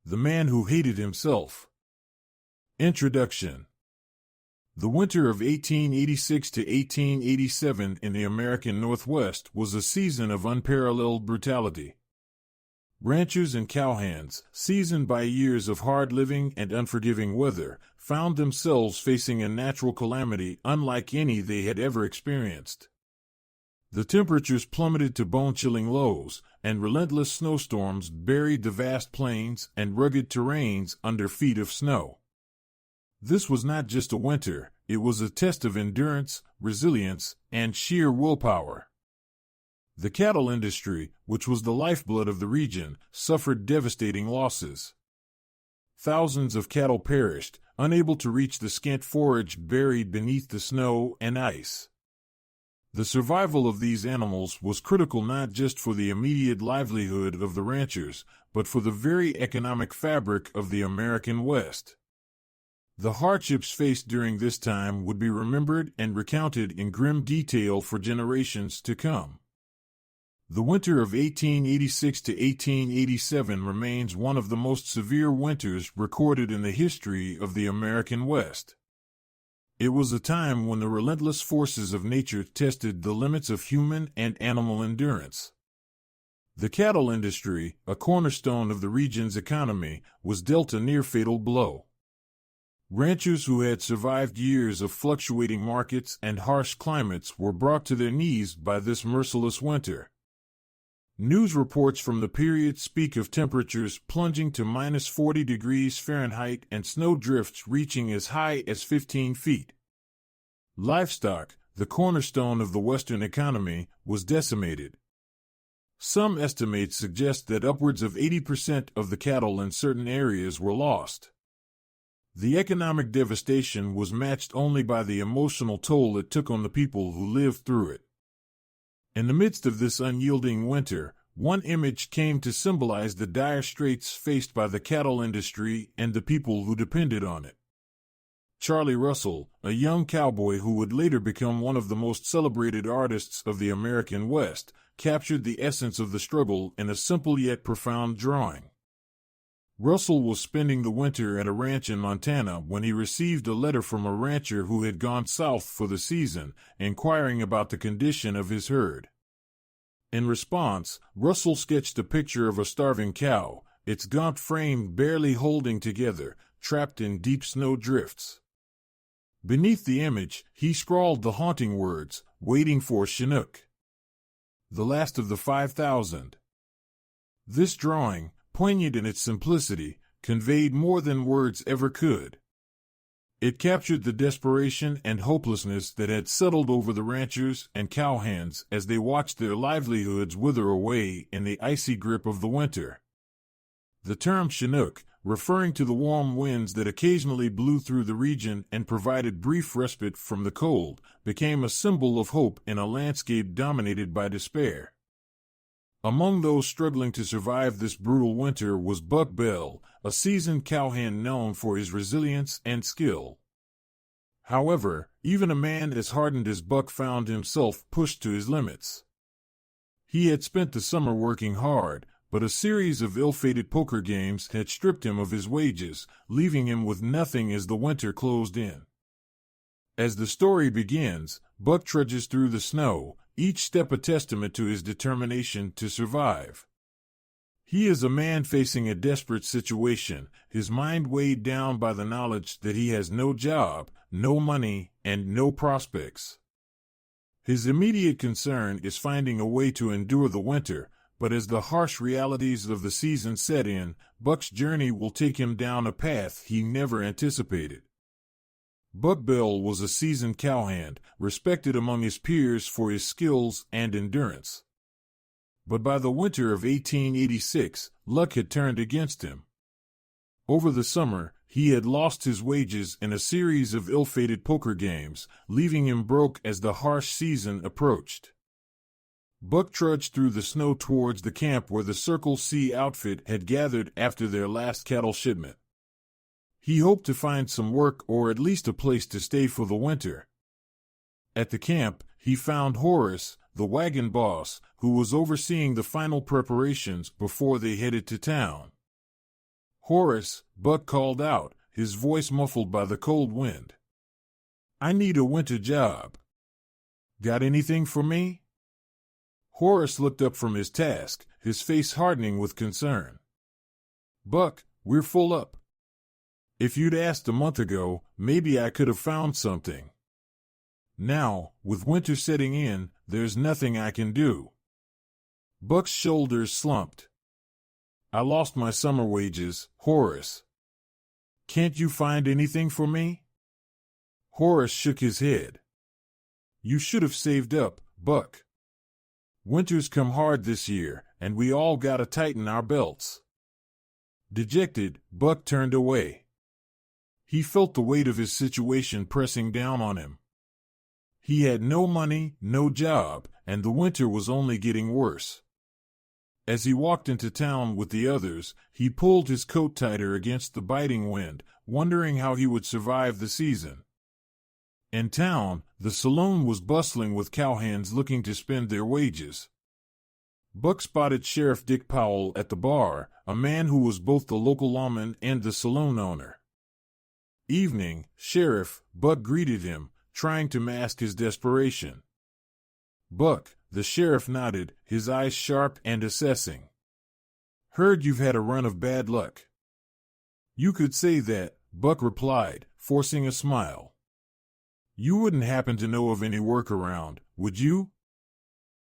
The Man Who Hated Himself. Introduction. The winter of 1886 to 1887 in the American Northwest was a season of unparalleled brutality. Ranchers and cowhands, seasoned by years of hard living and unforgiving weather, found themselves facing a natural calamity unlike any they had ever experienced. The temperatures plummeted to bone-chilling lows, and relentless snowstorms buried the vast plains and rugged terrains under feet of snow. This was not just a winter, it was a test of endurance, resilience, and sheer willpower. The cattle industry, which was the lifeblood of the region, suffered devastating losses. Thousands of cattle perished, unable to reach the scant forage buried beneath the snow and ice. The survival of these animals was critical not just for the immediate livelihood of the ranchers, but for the very economic fabric of the American West. The hardships faced during this time would be remembered and recounted in grim detail for generations to come. The winter of 1886 to 1887 remains one of the most severe winters recorded in the history of the American West. It was a time when the relentless forces of nature tested the limits of human and animal endurance. The cattle industry, a cornerstone of the region's economy, was dealt a near-fatal blow. Ranchers who had survived years of fluctuating markets and harsh climates were brought to their knees by this merciless winter. News reports from the period speak of temperatures plunging to -40 degrees Fahrenheit and snow drifts reaching as high as 15 feet. Livestock, the cornerstone of the Western economy, was decimated. Some estimates suggest that upwards of 80% of the cattle in certain areas were lost. The economic devastation was matched only by the emotional toll it took on the people who lived through it. In the midst of this unyielding winter, one image came to symbolize the dire straits faced by the cattle industry and the people who depended on it. Charlie Russell, a young cowboy who would later become one of the most celebrated artists of the American West, captured the essence of the struggle in a simple yet profound drawing. Russell was spending the winter at a ranch in Montana when he received a letter from a rancher who had gone south for the season, inquiring about the condition of his herd. In response, Russell sketched a picture of a starving cow, its gaunt frame barely holding together, trapped in deep snow drifts. Beneath the image, he scrawled the haunting words, "Waiting for Chinook. The last of the 5,000. This drawing, poignant in its simplicity, conveyed more than words ever could. It captured the desperation and hopelessness that had settled over the ranchers and cowhands as they watched their livelihoods wither away in the icy grip of the winter. The term Chinook, referring to the warm winds that occasionally blew through the region and provided brief respite from the cold, became a symbol of hope in a landscape dominated by despair. Among those struggling to survive this brutal winter was Buck Bell, a seasoned cowhand known for his resilience and skill. However, even a man as hardened as Buck found himself pushed to his limits. He had spent the summer working hard, but a series of ill-fated poker games had stripped him of his wages, leaving him with nothing as the winter closed in. As the story begins, Buck trudges through the snow, each step a testament to his determination to survive. He is a man facing a desperate situation, his mind weighed down by the knowledge that he has no job, no money, and no prospects. His immediate concern is finding a way to endure the winter, but as the harsh realities of the season set in, Buck's journey will take him down a path he never anticipated. Buck Bell was a seasoned cowhand, respected among his peers for his skills and endurance. But by the winter of 1886, luck had turned against him. Over the summer, he had lost his wages in a series of ill-fated poker games, leaving him broke as the harsh season approached. Buck trudged through the snow towards the camp where the Circle C outfit had gathered after their last cattle shipment. He hoped to find some work or at least a place to stay for the winter. At the camp, he found Horace, the wagon boss, who was overseeing the final preparations before they headed to town. "Horace," Buck called out, his voice muffled by the cold wind. "I need a winter job. Got anything for me?" Horace looked up from his task, his face hardening with concern. "Buck, we're full up. If you'd asked a month ago, maybe I could have found something. Now, with winter setting in, there's nothing I can do." Buck's shoulders slumped. "I lost my summer wages, Horace. Can't you find anything for me?" Horace shook his head. "You should have saved up, Buck. Winter's come hard this year, and we all gotta tighten our belts." Dejected, Buck turned away. He felt the weight of his situation pressing down on him. He had no money, no job, and the winter was only getting worse. As he walked into town with the others, he pulled his coat tighter against the biting wind, wondering how he would survive the season. In town, the saloon was bustling with cowhands looking to spend their wages. Buck spotted Sheriff Dick Powell at the bar, a man who was both the local lawman and the saloon owner. "Evening, Sheriff," Buck greeted him, trying to mask his desperation. "Buck," the sheriff nodded, his eyes sharp and assessing. "Heard you've had a run of bad luck." "You could say that," Buck replied, forcing a smile. "You wouldn't happen to know of any work around, would you?"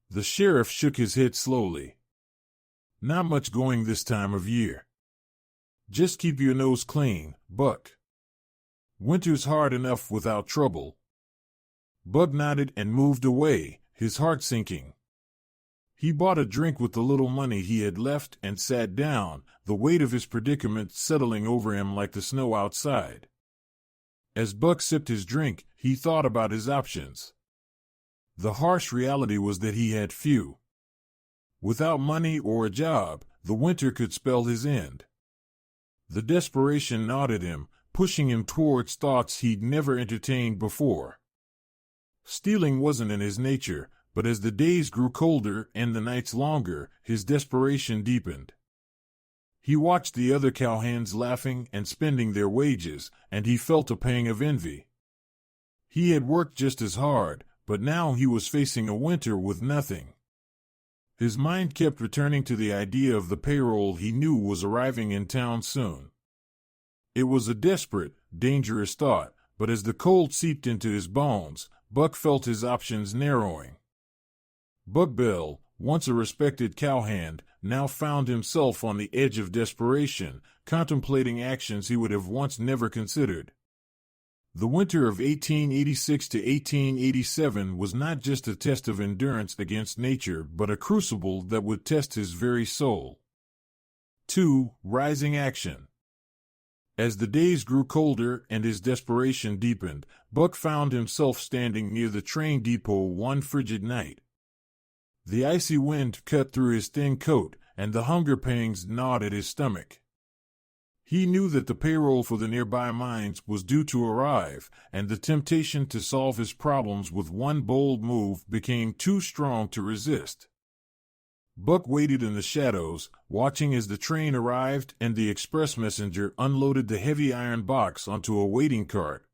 The sheriff shook his head slowly. "Not much going this time of year. Just keep your nose clean, Buck. Winter's hard enough without trouble." Buck nodded and moved away, his heart sinking. He bought a drink with the little money he had left and sat down, the weight of his predicament settling over him like the snow outside. As Buck sipped his drink, he thought about his options. The harsh reality was that he had few. Without money or a job, the winter could spell his end. The desperation gnawed at him, pushing him towards thoughts he'd never entertained before. Stealing wasn't in his nature, but as the days grew colder and the nights longer, his desperation deepened. He watched the other cowhands laughing and spending their wages, and he felt a pang of envy. He had worked just as hard, but now he was facing a winter with nothing. His mind kept returning to the idea of the payroll he knew was arriving in town soon. It was a desperate, dangerous thought, but as the cold seeped into his bones, Buck felt his options narrowing. Buck Bell, once a respected cowhand, now found himself on the edge of desperation, contemplating actions he would have once never considered. The winter of 1886 to 1887 was not just a test of endurance against nature, but a crucible that would test his very soul. 2. Rising action. As the days grew colder and his desperation deepened, Buck found himself standing near the train depot one frigid night. The icy wind cut through his thin coat, and the hunger pangs gnawed at his stomach. He knew that the payroll for the nearby mines was due to arrive, and the temptation to solve his problems with one bold move became too strong to resist. Buck waited in the shadows, watching as the train arrived and the express messenger unloaded the heavy iron box onto a waiting cart.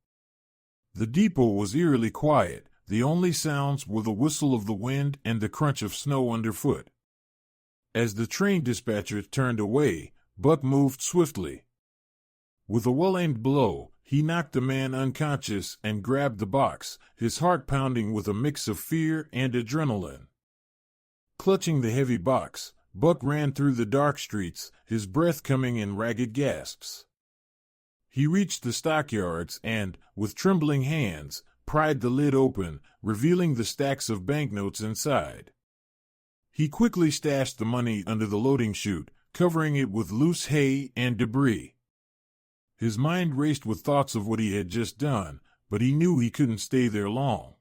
The depot was eerily quiet. The only sounds were the whistle of the wind and the crunch of snow underfoot. As the train dispatcher turned away, Buck moved swiftly. With a well-aimed blow, he knocked the man unconscious and grabbed the box, his heart pounding with a mix of fear and adrenaline. Clutching the heavy box, Buck ran through the dark streets, his breath coming in ragged gasps. He reached the stockyards and, with trembling hands, pried the lid open, revealing the stacks of banknotes inside. He quickly stashed the money under the loading chute, covering it with loose hay and debris. His mind raced with thoughts of what he had just done, but he knew he couldn't stay there long.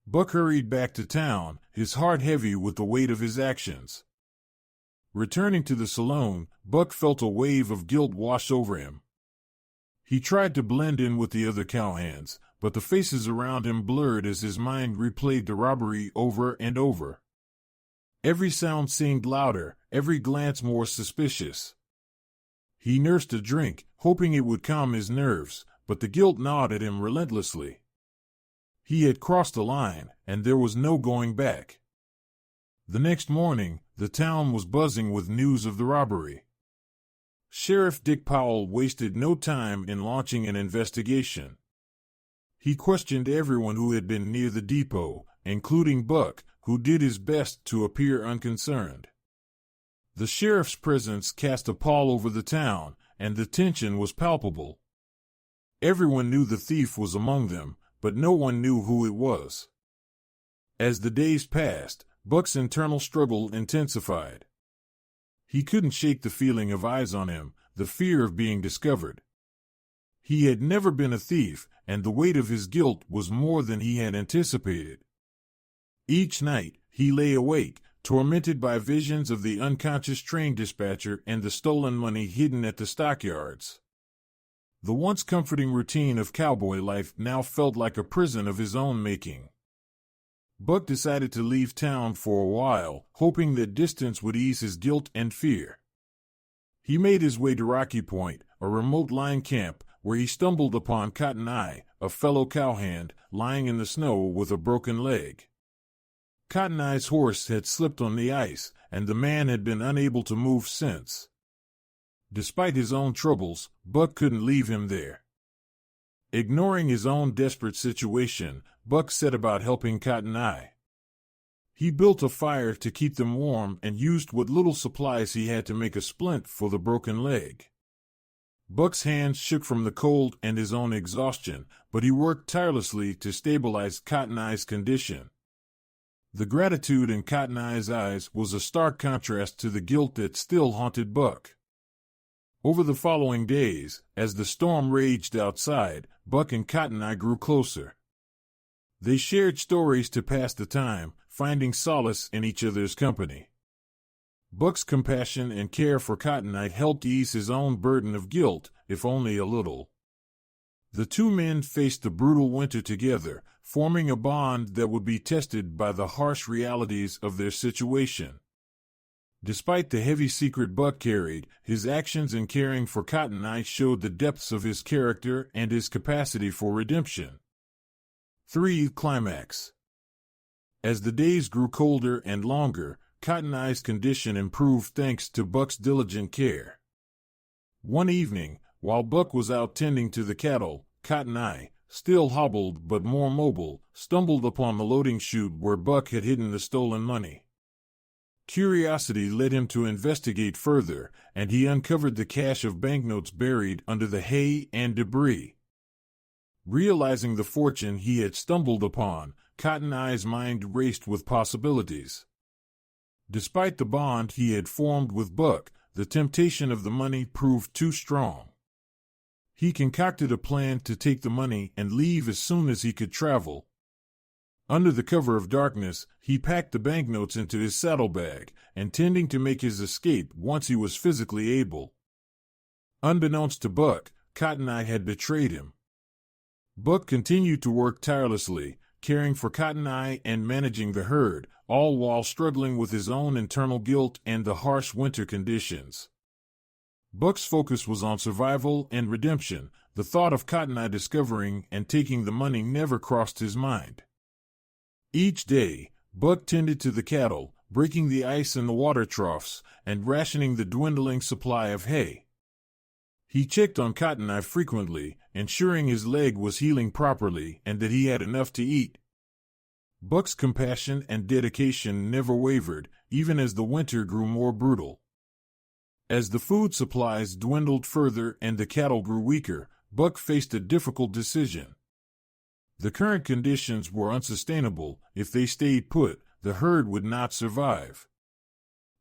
Buck hurried back to town, his heart heavy with the weight of his actions. Returning to the saloon, Buck felt a wave of guilt wash over him. He tried to blend in with the other cowhands, but the faces around him blurred as his mind replayed the robbery over and over. Every sound seemed louder, every glance more suspicious. He nursed a drink, hoping it would calm his nerves, but the guilt gnawed at him relentlessly. He had crossed a line, and there was no going back. The next morning, the town was buzzing with news of the robbery. Sheriff Dick Powell wasted no time in launching an investigation. He questioned everyone who had been near the depot, including Buck, who did his best to appear unconcerned. The sheriff's presence cast a pall over the town, and the tension was palpable. Everyone knew the thief was among them, but no one knew who it was. As the days passed, Buck's internal struggle intensified. He couldn't shake the feeling of eyes on him, the fear of being discovered. He had never been a thief, and the weight of his guilt was more than he had anticipated. Each night, he lay awake, tormented by visions of the unconscious train dispatcher and the stolen money hidden at the stockyards. The once comforting routine of cowboy life now felt like a prison of his own making. Buck decided to leave town for a while, hoping that distance would ease his guilt and fear. He made his way to Rocky Point, a remote line camp, where he stumbled upon Cotton Eye, a fellow cowhand, lying in the snow with a broken leg. Cotton Eye's horse had slipped on the ice, and the man had been unable to move since. Despite his own troubles, Buck couldn't leave him there. Ignoring his own desperate situation, Buck set about helping Cotton Eye. He built a fire to keep them warm and used what little supplies he had to make a splint for the broken leg. Buck's hands shook from the cold and his own exhaustion, but he worked tirelessly to stabilize Cotton Eye's condition. The gratitude in Cotton Eye's eyes was a stark contrast to the guilt that still haunted Buck. Over the following days, as the storm raged outside, Buck and Cotton Eye grew closer. They shared stories to pass the time, finding solace in each other's company. Buck's compassion and care for Cotton Eye helped ease his own burden of guilt, if only a little. The two men faced the brutal winter together, forming a bond that would be tested by the harsh realities of their situation. Despite the heavy secret Buck carried, his actions in caring for Cotton Eye showed the depths of his character and his capacity for redemption. 3. Climax. As the days grew colder and longer, Cotton Eye's condition improved thanks to Buck's diligent care. One evening, while Buck was out tending to the cattle, Cotton Eye, still hobbled but more mobile, stumbled upon the loading chute where Buck had hidden the stolen money. Curiosity led him to investigate further, and he uncovered the cache of banknotes buried under the hay and debris. Realizing the fortune he had stumbled upon, Cotton Eye's mind raced with possibilities. Despite the bond he had formed with Buck, the temptation of the money proved too strong. He concocted a plan to take the money and leave as soon as he could travel. Under the cover of darkness, he packed the banknotes into his saddlebag, intending to make his escape once he was physically able. Unbeknownst to Buck, Cotton Eye had betrayed him. Buck continued to work tirelessly, caring for Cotton Eye and managing the herd, all while struggling with his own internal guilt and the harsh winter conditions. Buck's focus was on survival and redemption. The thought of Cotton Eye discovering and taking the money never crossed his mind. Each day, Buck tended to the cattle, breaking the ice in the water troughs, and rationing the dwindling supply of hay. He checked on Cotton Eye frequently, ensuring his leg was healing properly and that he had enough to eat. Buck's compassion and dedication never wavered, even as the winter grew more brutal. As the food supplies dwindled further and the cattle grew weaker, Buck faced a difficult decision. The current conditions were unsustainable. If they stayed put, the herd would not survive.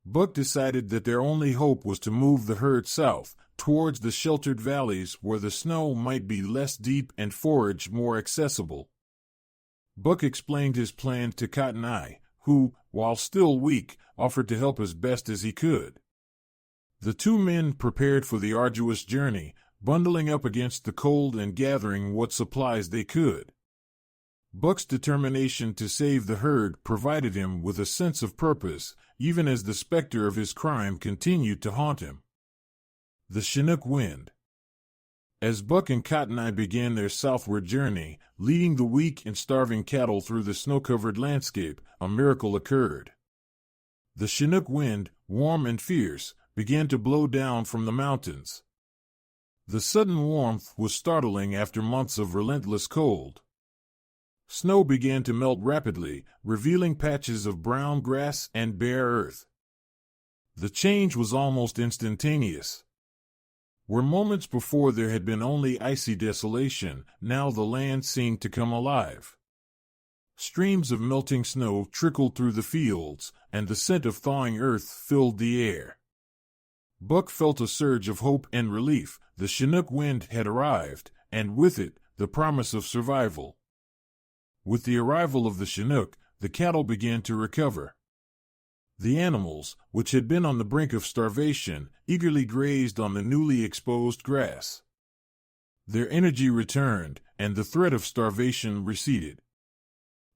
Buck decided that their only hope was to move the herd south, towards the sheltered valleys where the snow might be less deep and forage more accessible. Buck explained his plan to Cotton Eye, who, while still weak, offered to help as best as he could. The two men prepared for the arduous journey, bundling up against the cold and gathering what supplies they could. Buck's determination to save the herd provided him with a sense of purpose, even as the specter of his crime continued to haunt him. The Chinook wind. As Buck and Cotton Eye began their southward journey, leading the weak and starving cattle through the snow-covered landscape, a miracle occurred. The Chinook wind, warm and fierce, began to blow down from the mountains. The sudden warmth was startling after months of relentless cold. Snow began to melt rapidly, revealing patches of brown grass and bare earth. The change was almost instantaneous. Where moments before there had been only icy desolation, now the land seemed to come alive. Streams of melting snow trickled through the fields, and the scent of thawing earth filled the air. Buck felt a surge of hope and relief. The Chinook wind had arrived, and with it, the promise of survival. With the arrival of the Chinook, the cattle began to recover. The animals, which had been on the brink of starvation, eagerly grazed on the newly exposed grass. Their energy returned, and the threat of starvation receded.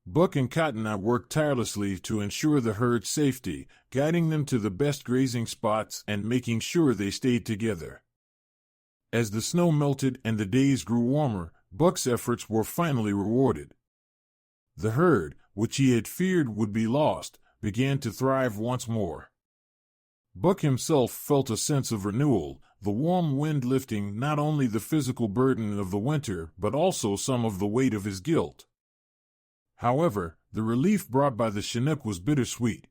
Buck and Cotton Eye worked tirelessly to ensure the herd's safety, guiding them to the best grazing spots and making sure they stayed together. As the snow melted and the days grew warmer, Buck's efforts were finally rewarded. The herd, which he had feared would be lost, began to thrive once more. Buck himself felt a sense of renewal, the warm wind lifting not only the physical burden of the winter but also some of the weight of his guilt. However, the relief brought by the Chinook was bittersweet.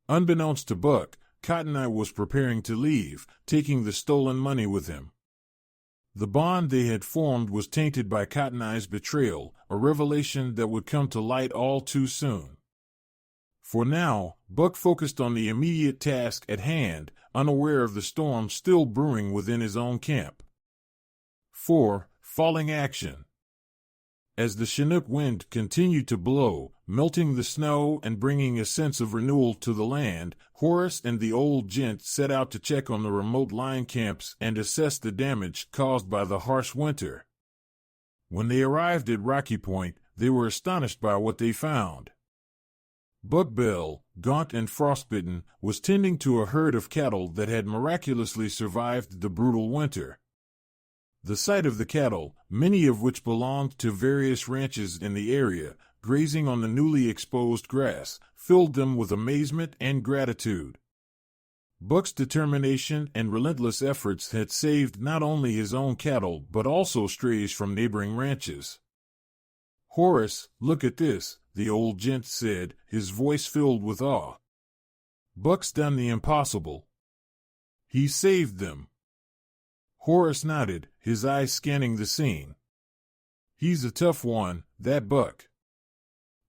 Unbeknownst to Buck, Cotton Eye was preparing to leave, taking the stolen money with him. The bond they had formed was tainted by Cotton Eye's betrayal, a revelation that would come to light all too soon. For now, Buck focused on the immediate task at hand, unaware of the storm still brewing within his own camp. 4. Falling action. As the Chinook wind continued to blow, melting the snow and bringing a sense of renewal to the land, Horace and the old gent set out to check on the remote lion camps and assess the damage caused by the harsh winter. When they arrived at Rocky Point, they were astonished by what they found. Buck Bell, gaunt and frostbitten, was tending to a herd of cattle that had miraculously survived the brutal winter. The sight of the cattle, many of which belonged to various ranches in the area, grazing on the newly exposed grass, filled them with amazement and gratitude. Buck's determination and relentless efforts had saved not only his own cattle but also strays from neighboring ranches. "Horace, look at this," the old gent said, his voice filled with awe. "Buck's done the impossible. He saved them." Horace nodded, his eyes scanning the scene. "He's a tough one, that Buck.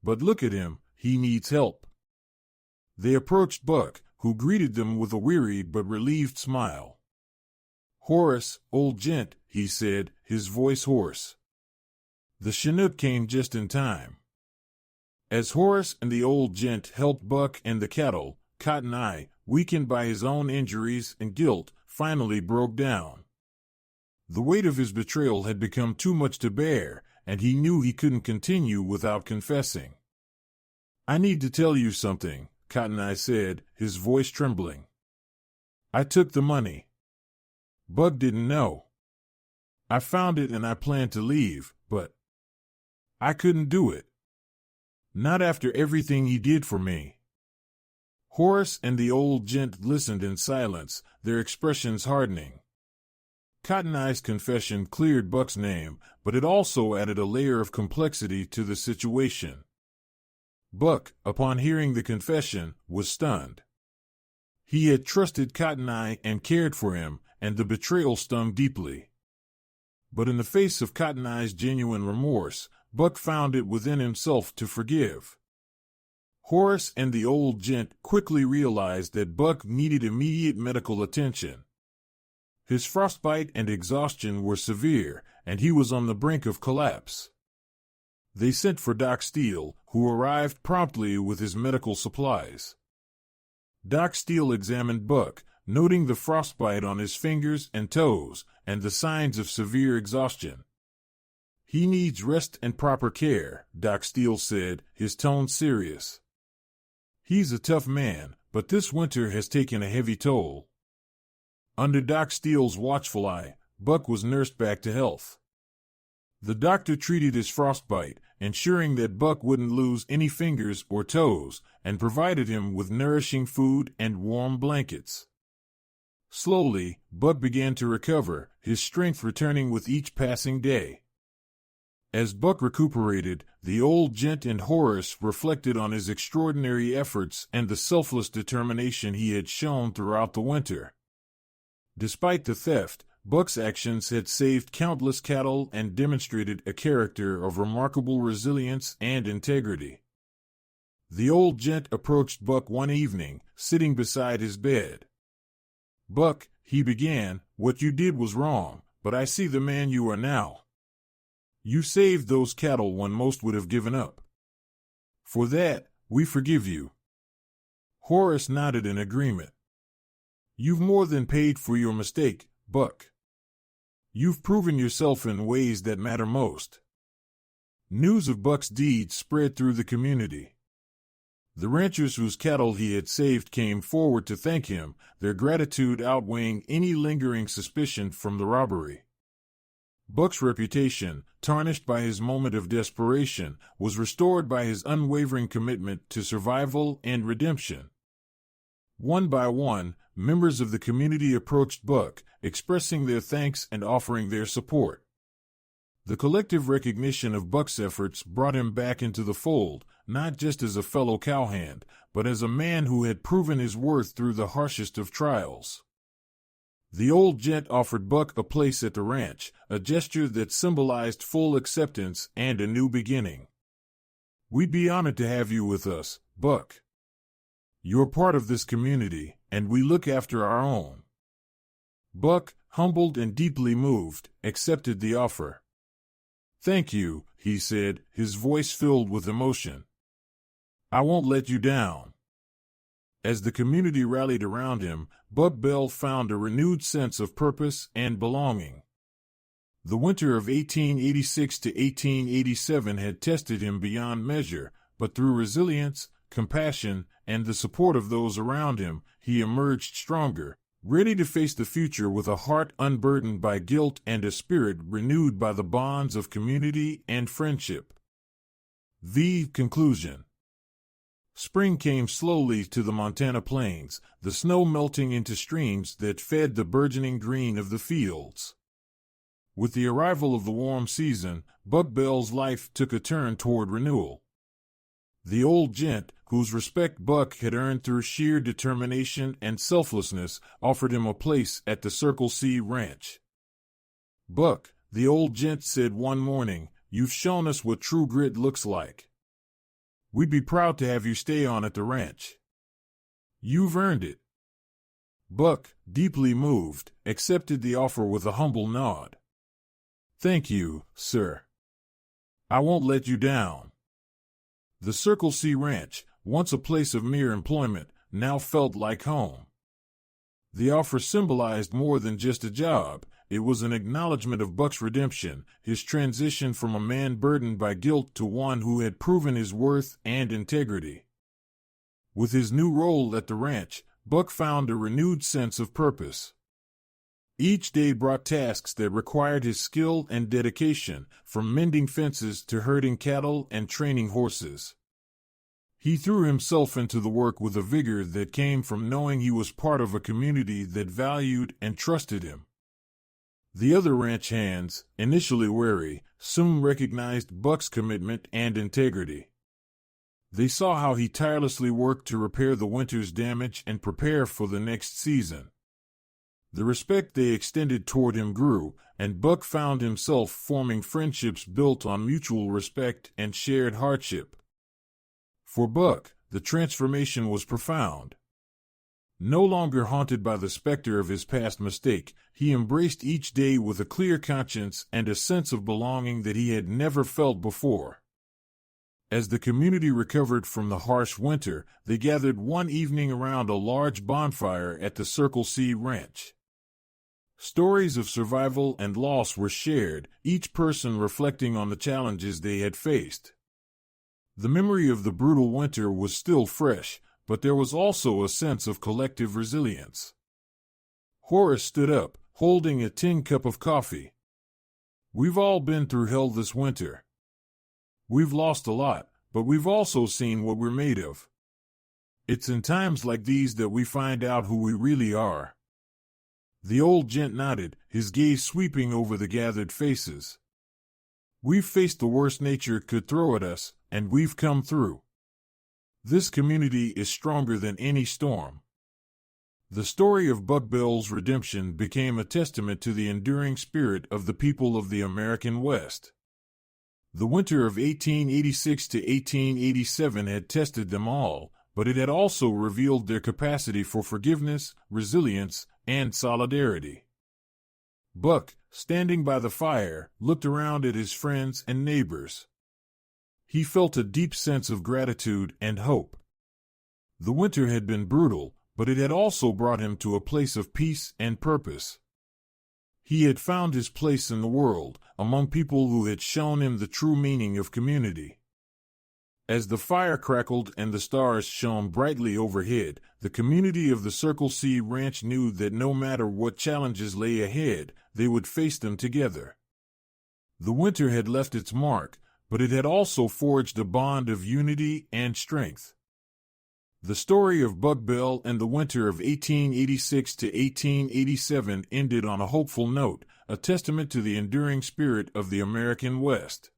But look at him, he needs help." They approached Buck, who greeted them with a weary but relieved smile. "Horace, old gent," he said, his voice hoarse. The Chinook came just in time. As Horace and the old gent helped Buck and the cattle, Cotton Eye, weakened by his own injuries and guilt, finally broke down. The weight of his betrayal had become too much to bear, and he knew he couldn't continue without confessing. "I need to tell you something," Cotton Eye said, his voice trembling. "I took the money. Buck didn't know. I found it and I planned to leave, but I couldn't do it. Not after everything he did for me." Horace and the old gent listened in silence, their expressions hardening. Cotton Eye's confession cleared Buck's name, but it also added a layer of complexity to the situation. Buck, upon hearing the confession, was stunned. He had trusted Cotton Eye and cared for him, and the betrayal stung deeply. But in the face of Cotton Eye's genuine remorse, Buck found it within himself to forgive. Horace and the old gent quickly realized that Buck needed immediate medical attention. His frostbite and exhaustion were severe, and he was on the brink of collapse. They sent for Doc Steele, who arrived promptly with his medical supplies. Doc Steele examined Buck, noting the frostbite on his fingers and toes, and the signs of severe exhaustion. "He needs rest and proper care," Doc Steele said, his tone serious. "He's a tough man, but this winter has taken a heavy toll." Under Doc Steele's watchful eye, Buck was nursed back to health. The doctor treated his frostbite, ensuring that Buck wouldn't lose any fingers or toes, and provided him with nourishing food and warm blankets. Slowly, Buck began to recover, his strength returning with each passing day. As Buck recuperated, the old gent and Horace reflected on his extraordinary efforts and the selfless determination he had shown throughout the winter. Despite the theft, Buck's actions had saved countless cattle and demonstrated a character of remarkable resilience and integrity. The old gent approached Buck one evening, sitting beside his bed. "Buck," he began, "what you did was wrong, but I see the man you are now. You saved those cattle when most would have given up. For that, we forgive you." Horace nodded in agreement. "You've more than paid for your mistake, Buck. You've proven yourself in ways that matter most." News of Buck's deeds spread through the community. The ranchers whose cattle he had saved came forward to thank him, their gratitude outweighing any lingering suspicion from the robbery. Buck's reputation, tarnished by his moment of desperation, was restored by his unwavering commitment to survival and redemption. One by one, members of the community approached Buck, expressing their thanks and offering their support. The collective recognition of Buck's efforts brought him back into the fold, not just as a fellow cowhand, but as a man who had proven his worth through the harshest of trials. The old gent offered Buck a place at the ranch, a gesture that symbolized full acceptance and a new beginning. "We'd be honored to have you with us, Buck. You're part of this community, and we look after our own." Buck, humbled and deeply moved, accepted the offer. "Thank you," he said, his voice filled with emotion. "I won't let you down." As the community rallied around him, Buck Bell found a renewed sense of purpose and belonging. The winter of 1886 to 1887 had tested him beyond measure, but through resilience, compassion, and the support of those around him, he emerged stronger, ready to face the future with a heart unburdened by guilt and a spirit renewed by the bonds of community and friendship. The conclusion. Spring came slowly to the Montana plains, the snow melting into streams that fed the burgeoning green of the fields. With the arrival of the warm season, Buck Bell's life took a turn toward renewal. The old gent, whose respect Buck had earned through sheer determination and selflessness, offered him a place at the Circle C Ranch. "Buck," the old gent said one morning, "you've shown us what true grit looks like. We'd be proud to have you stay on at the ranch. You've earned it." Buck, deeply moved, accepted the offer with a humble nod. "Thank you, sir. I won't let you down." The Circle C Ranch, once a place of mere employment, now felt like home. The offer symbolized more than just a job. It was an acknowledgement of Buck's redemption, his transition from a man burdened by guilt to one who had proven his worth and integrity. With his new role at the ranch, Buck found a renewed sense of purpose. Each day brought tasks that required his skill and dedication, from mending fences to herding cattle and training horses. He threw himself into the work with a vigor that came from knowing he was part of a community that valued and trusted him. The other ranch hands, initially wary, soon recognized Buck's commitment and integrity. They saw how he tirelessly worked to repair the winter's damage and prepare for the next season. The respect they extended toward him grew, and Buck found himself forming friendships built on mutual respect and shared hardship. For Buck, the transformation was profound. No longer haunted by the specter of his past mistake, he embraced each day with a clear conscience and a sense of belonging that he had never felt before. As the community recovered from the harsh winter, they gathered one evening around a large bonfire at the Circle C Ranch. Stories of survival and loss were shared, each person reflecting on the challenges they had faced. The memory of the brutal winter was still fresh, but there was also a sense of collective resilience. Horace stood up, holding a tin cup of coffee. We've all been through hell this winter. We've lost a lot, but we've also seen what we're made of. It's in times like these that we find out who we really are. The old gent nodded, his gaze sweeping over the gathered faces. We've faced the worst nature could throw at us, and we've come through. This community is stronger than any storm. The story of Buck Bell's redemption became a testament to the enduring spirit of the people of the American West. The winter of 1886 to 1887 had tested them all, but it had also revealed their capacity for forgiveness, resilience, and solidarity. Buck, standing by the fire, looked around at his friends and neighbors. He felt a deep sense of gratitude and hope. The winter had been brutal, but it had also brought him to a place of peace and purpose. He had found his place in the world, among people who had shown him the true meaning of community. As the fire crackled and the stars shone brightly overhead, the community of the Circle C Ranch knew that no matter what challenges lay ahead, they would face them together. The winter had left its mark, but it had also forged a bond of unity and strength. The story of Buck Bell and the winter of 1886 to 1887 ended on a hopeful note, a testament to the enduring spirit of the American West.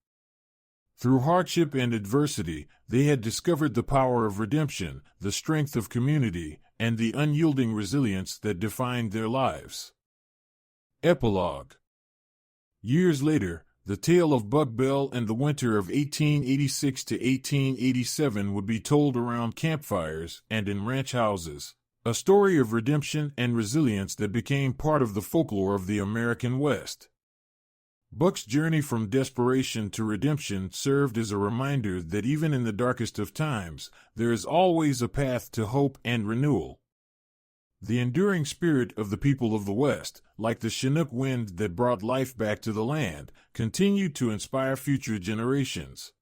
Through hardship and adversity, they had discovered the power of redemption, the strength of community, and the unyielding resilience that defined their lives. Epilogue. Years later, the tale of Buck Bell and the winter of 1886 to 1887 would be told around campfires and in ranch houses, a story of redemption and resilience that became part of the folklore of the American West. Buck's journey from desperation to redemption served as a reminder that even in the darkest of times, there is always a path to hope and renewal. The enduring spirit of the people of the West, like the chinook wind that brought life back to the land, continued to inspire future generations.